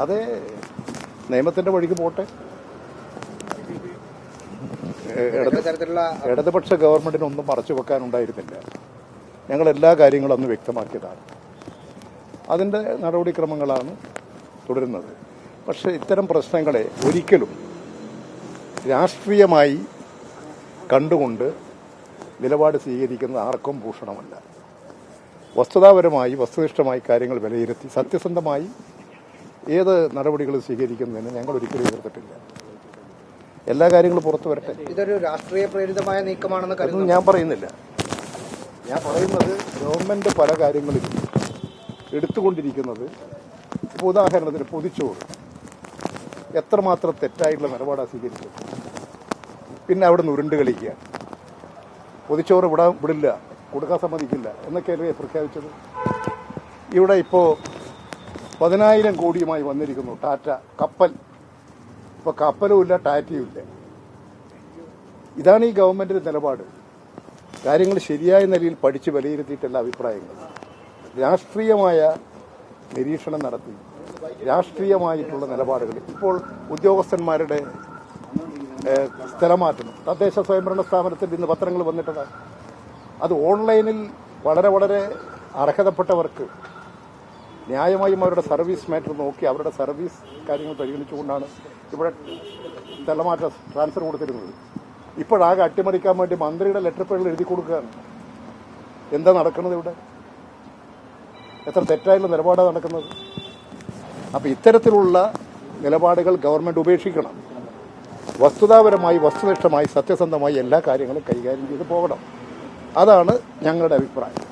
അത് നിയമത്തിന്റെ വഴിക്ക് പോട്ടെ. ഇടതുപക്ഷ ഗവൺമെന്റിന് ഒന്നും മറച്ചു വെക്കാനുണ്ടായിരുന്നില്ല. ഞങ്ങൾ എല്ലാ കാര്യങ്ങളും അന്ന് വ്യക്തമാക്കിയതാണ്. അതിന്റെ നടപടിക്രമങ്ങളാണ് തുടരുന്നത്. പക്ഷെ ഇത്തരം പ്രശ്നങ്ങളെ ഒരിക്കലും രാഷ്ട്രീയമായി കണ്ടുകൊണ്ട് നിലപാട് സ്വീകരിക്കുന്നത് ആർക്കും ഭൂഷണമല്ല. വസ്തുതാപരമായി വസ്തുനിഷ്ഠമായി കാര്യങ്ങൾ വിലയിരുത്തി സത്യസന്ധമായി ഏത് നടപടികൾ സ്വീകരിക്കുന്നതിന് ഞങ്ങൾ ഒരിക്കലും എതിർത്തിട്ടില്ല. എല്ലാ കാര്യങ്ങളും പുറത്തു വരട്ടെ. ഇതൊരു രാഷ്ട്രീയ പ്രേരിതമായ നീക്കമാണെന്ന് കരുതുന്നു. ഞാൻ പറയുന്നില്ല. ഞാൻ പറയുന്നത് ഗവൺമെന്റ് പല കാര്യങ്ങളിലും എടുത്തുകൊണ്ടിരിക്കുന്നത്, ഇപ്പോൾ ഉദാഹരണത്തിന് പൊതിച്ചോറ് എത്രമാത്രം തെറ്റായിട്ടുള്ള നിലപാടാണ് സ്വീകരിച്ചത്. പിന്നെ അവിടെ നിന്ന് ഉരുണ്ട് കളിക്കുക, പൊതിച്ചോറ് വിടില്ല, കൊടുക്കാൻ സമ്മതിക്കില്ല എന്നൊക്കെയല്ലേ പ്രഖ്യാപിച്ചത്. ഇവിടെ ഇപ്പോൾ 10,000 കോടിയുമായി വന്നിരിക്കുന്നു ടാറ്റ കപ്പൽ. ഇപ്പോൾ കപ്പലും ഇല്ല, ടാറ്റയും ഇല്ല. ഇതാണ് ഈ ഗവൺമെന്റിന്റെ നിലപാട്. കാര്യങ്ങൾ ശരിയായ നിലയിൽ പഠിച്ച് വിലയിരുത്തിയിട്ടല്ല അഭിപ്രായങ്ങൾ. രാഷ്ട്രീയമായ നിരീക്ഷണം നടത്തി രാഷ്ട്രീയമായിട്ടുള്ള നിലപാടുകൾ. ഇപ്പോൾ ഉദ്യോഗസ്ഥന്മാരുടെ സ്ഥലമാറ്റം തദ്ദേശ സ്വയംഭരണ സ്ഥാപനത്തിൽ ഇന്ന് പത്രങ്ങൾ വന്നിട്ടതാണ്. അത് ഓൺലൈനിൽ വളരെ വളരെ അർഹതപ്പെട്ടവർക്ക് ന്യായമായും അവരുടെ സർവീസ് മാറ്റർ നോക്കി അവരുടെ സർവീസ് കാര്യങ്ങൾ പരിഗണിച്ചുകൊണ്ടാണ് ഇവിടെ സ്ഥലമാറ്റ ട്രാൻസ്ഫർ കൊടുത്തിരുന്നത്. ഇപ്പോഴാകെ അട്ടിമറിക്കാൻ വേണ്ടി മന്ത്രിയുടെ ലെറ്റർ പേഡിൽ എഴുതി കൊടുക്കുകയാണ്. എന്താ നടക്കുന്നത് ഇവിടെ? എത്ര തെറ്റായുള്ള നിലപാടാണ് നടക്കുന്നത്. അപ്പം ഇത്തരത്തിലുള്ള നിലപാടുകൾ ഗവൺമെന്റ് ഉപേക്ഷിക്കണം. വസ്തുതാപരമായി വസ്തുനിഷ്ഠമായി സത്യസന്ധമായി എല്ലാ കാര്യങ്ങളും കൈകാര്യം ചെയ്ത് പോകണം. അതാണ് ഞങ്ങളുടെ അഭിപ്രായം.